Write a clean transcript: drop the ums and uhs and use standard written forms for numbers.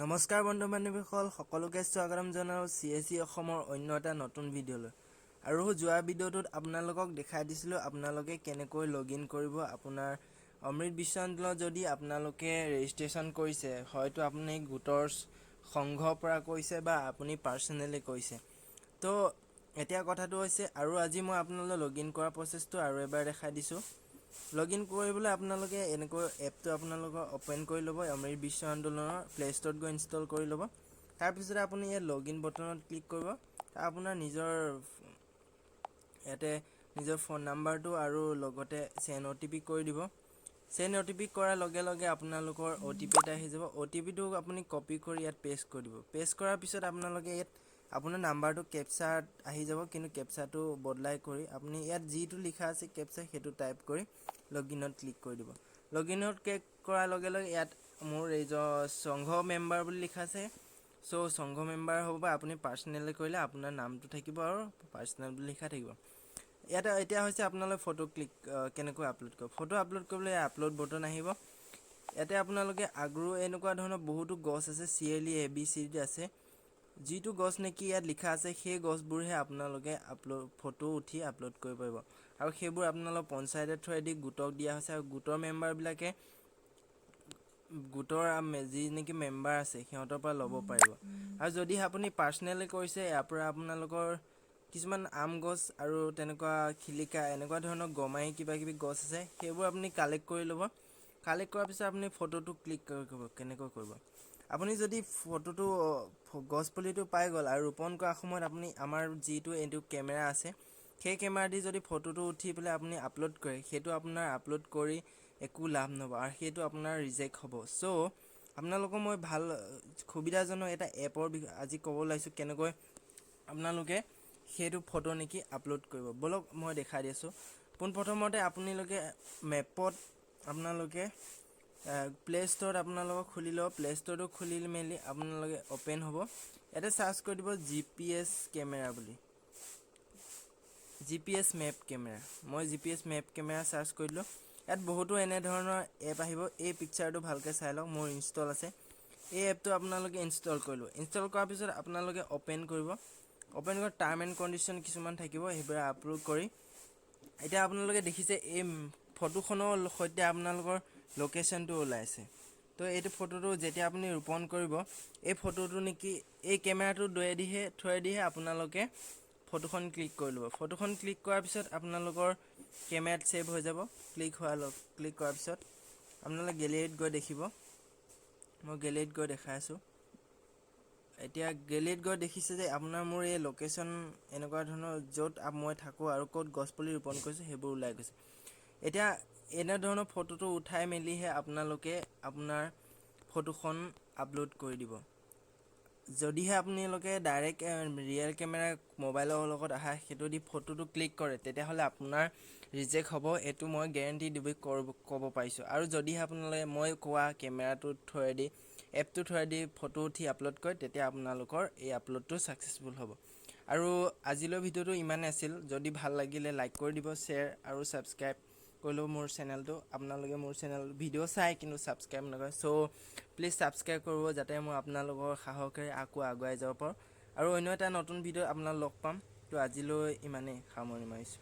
নমস্কাৰ বন্ধু বান্ধৱীসকল, সকলোকে স্বাগতম জনাওঁ CSE অসমৰ অন্য এটা নতুন ভিডিঅ'লৈ। আৰু যোৱা ভিডিঅ'টোত আপোনালোকক দেখাই দিছিলোঁ আপোনালোকে কেনেকৈ লগইন কৰিব আপোনাৰ অমৃত বিশ্ব আন্দোলনত। যদি আপোনালোকে ৰেজিষ্ট্ৰেশ্যন কৰিছে, হয়তো আপুনি গোটৰ সংঘৰ পৰা কৰিছে বা আপুনি পাৰ্চনেলি কৰিছে। তো এতিয়া কথাটো হৈছে, আৰু আজি মই আপোনালোকক লগইন কৰা প্ৰচেছটো আৰু এবাৰ দেখাই দিছোঁ। লগইন কৰিবলৈ আপোনালোকে এনেকৈ এপটো আপোনালোকৰ অ'পেন কৰি ল'ব। অমৃত বিশ্ব আন্দোলনৰ প্লে ষ্ট'ৰত গৈ ইনষ্টল কৰি ল'ব। তাৰপিছতে আপুনি ইয়াত লগইন বটনত ক্লিক কৰিব। আপোনাৰ নিজৰ ফোন নাম্বাৰটো আৰু লগতে চেণ্ড OTP কৰি দিব। চেণ্ড OTP কৰাৰ লগে লগে আপোনালোকৰ OTP এটা আহি যাব। OTPটো আপুনি কপি কৰি ইয়াত পেষ্ট কৰি দিব। পেষ্ট কৰাৰ পিছত আপোনালোকে ইয়াত আপোনাৰ নাম্বাৰটো কেপচাত আহি যাব, কিন্তু কেপচাটো বদলাই কৰি আপুনি ইয়াত যিটো লিখা আছে কেপচা সেইটো টাইপ কৰি লগইনত ক্লিক কৰি দিব। লগইনত ক্লিক কৰাৰ লগে লগে ইয়াত মোৰ সংঘ মেম্বাৰ বুলি লিখা আছে। সংঘ মেম্বাৰ হ'ব বা আপুনি পাৰ্চনেলি কৰিলে আপোনাৰ নামটো থাকিব আৰু পাৰ্চনেল বুলি লিখা থাকিব। এতিয়া হৈছে আপোনালোকে ফটো কেনেকৈ আপলোড কৰিব। ফটো আপলোড কৰিবলৈ আপলোড বটন আহিব। ইয়াতে আপোনালোকে এনেকুৱা ধৰণৰ বহুতো গছ আছে, CLE ABCD আছে। যিটো গছ নেকি ইয়াত লিখা আছে সেই গছবোৰহে আপোনালোকে ফটো উঠি আপলোড কৰিব পাৰিব। আৰু সেইবোৰ আপোনালোকৰ পঞ্চায়তৰ থ্ৰুৱেদি গোটক দিয়া হৈছে, আৰু গোটৰ মেম্বাৰবিলাকে গোটৰ যি নেকি মেম্বাৰ আছে সিহঁতৰ পৰা ল'ব পাৰিব। আৰু যদি আপুনি পাৰ্চনেলি কৰিছে, ইয়াৰ পৰা আপোনালোকৰ কিছুমান আম গছ আৰু তেনেকুৱা শিলিখা এনেকুৱা ধৰণৰ গমাৰি কিবাকিবি গছ আছে, সেইবোৰ আপুনি কালেক্ট কৰি ল'ব। কালেক্ট কৰাৰ পিছত আপুনি ফটোটো ক্লিক কৰিব। কেনেকৈ কৰিব, আপুনি যদি ফটোটো গছপুলিটো পাই গ'ল আৰু ৰোপণ কৰাৰ সময়ত আপুনি আমাৰ এইটো কেমেৰা আছে, সেই কেমেৰা দি যদি ফটোটো উঠি পেলাই আপুনি আপলোড কৰে, সেইটো আপোনাৰ আপলোড কৰি একো লাভ নহ'ব আৰু সেইটো আপোনাৰ ৰিজেক্ট হ'ব। আপোনালোকক মই ভাল সুবিধাজনক এটা এপৰ বিষয়ে আজি ক'ব ওলাইছোঁ, কেনেকৈ আপোনালোকে সেইটো ফটো নেকি আপলোড কৰিব। ব'লক মই দেখাই দি আছোঁ। পোনপ্ৰথমতে আপোনালোকে মেপত আপোনালোকে প্লে ষ্ট'ৰত আপোনালোকক খুলি লওক। প্লে ষ্ট'ৰটো খুলি মেলি আপোনালোকে অ'পেন হ'ব। ইয়াতে চাৰ্চ কৰি দিব GPS কেমেৰা বুলি, GPS মেপ কেমেৰা। মই GPS মেপ কেমেৰা চাৰ্চ কৰি দিলোঁ। ইয়াত বহুতো এনেধৰণৰ এপ আহিব। এই পিকচাৰটো ভালকৈ চাই লওক, মোৰ ইনষ্টল আছে। এই এপটো আপোনালোকে ইনষ্টল কৰিলোঁ। ইনষ্টল কৰাৰ পিছত আপোনালোকে অ'পেন কৰিব। অ'পেন কৰি টাৰ্ম এণ্ড কণ্ডিশ্যন কিছুমান থাকিব, সেইবোৰ আপলোড কৰি এতিয়া আপোনালোকে দেখিছে এই ফটোখনৰ সৈতে আপোনালোকৰ লোকেশ্যনটো ওলাইছে। তো এইটো ফটোটো যেতিয়া আপুনি ৰোপণ কৰিব, এই ফটোটো নেকি এই কেমেৰাটোৰ থ্ৰুৱেদিহে আপোনালোকে ফটোখন ক্লিক কৰি ল'ব। ফটোখন ক্লিক কৰাৰ পিছত আপোনালোকৰ কেমেৰাত ছেভ হৈ যাব। ক্লিক কৰাৰ পিছত আপোনালোকে গেলেৰীত গৈ দেখিব। মই গেলেৰীত গৈ দেখাই আছোঁ। এতিয়া গেলেৰীত গৈ দেখিছে যে আপোনাৰ মোৰ এই লোকেশ্যন এনেকুৱা ধৰণৰ য'ত মই থাকোঁ আৰু ক'ত গছপুলি ৰোপণ কৰিছোঁ সেইবোৰ ওলাই গৈছে। এতিয়া এনেধৰণৰ ফটোটো উঠাই মেলিহে আপোনালোকে আপোনাৰ ফটোখন আপলোড কৰি দিব। যদিহে আপোনালোকে ডাইৰেক্ট ৰিয়েল কেমেৰা মোবাইলৰ লগত আহা সেইটো দি ফটোটো ক্লিক কৰে, তেতিয়াহ'লে আপোনাৰ ৰিজেক্ট হ'ব। এইটো মই গেৰেণ্টি দি ক'ব পাৰিছোঁ। আৰু যদিহে আপোনালোকে মই কোৱা কেমেৰাটোৰ থ্ৰুৱেদি এপটোৰ থ্ৰুৱেদি ফটো উঠি আপলোড কৰে, তেতিয়া আপোনালোকৰ এই আপলোডটো ছাকচেছফুল হ'ব। আৰু আজিলৈ ভিডিঅ'টো ইমানেই আছিল। যদি ভাল লাগিলে লাইক কৰি দিব, শ্বেয়াৰ আৰু ছাবস্ক্ৰাইব কৰি ল'ব মোৰ চেনেলটো। আপোনালোকে মোৰ চেনেল ভিডিঅ' চাই কিন্তু ছাবস্ক্ৰাইব নকৰে, প্লিজ ছাবস্ক্ৰাইব কৰিব, যাতে মই আপোনালোকৰ সাহসেৰে আকৌ আগুৱাই যাব পাৰোঁ। আৰু অন্য এটা নতুন ভিডিঅ' আপোনাক লগ পাম। তো আজিলৈ ইমানেই, সামৰণি মাৰিছোঁ।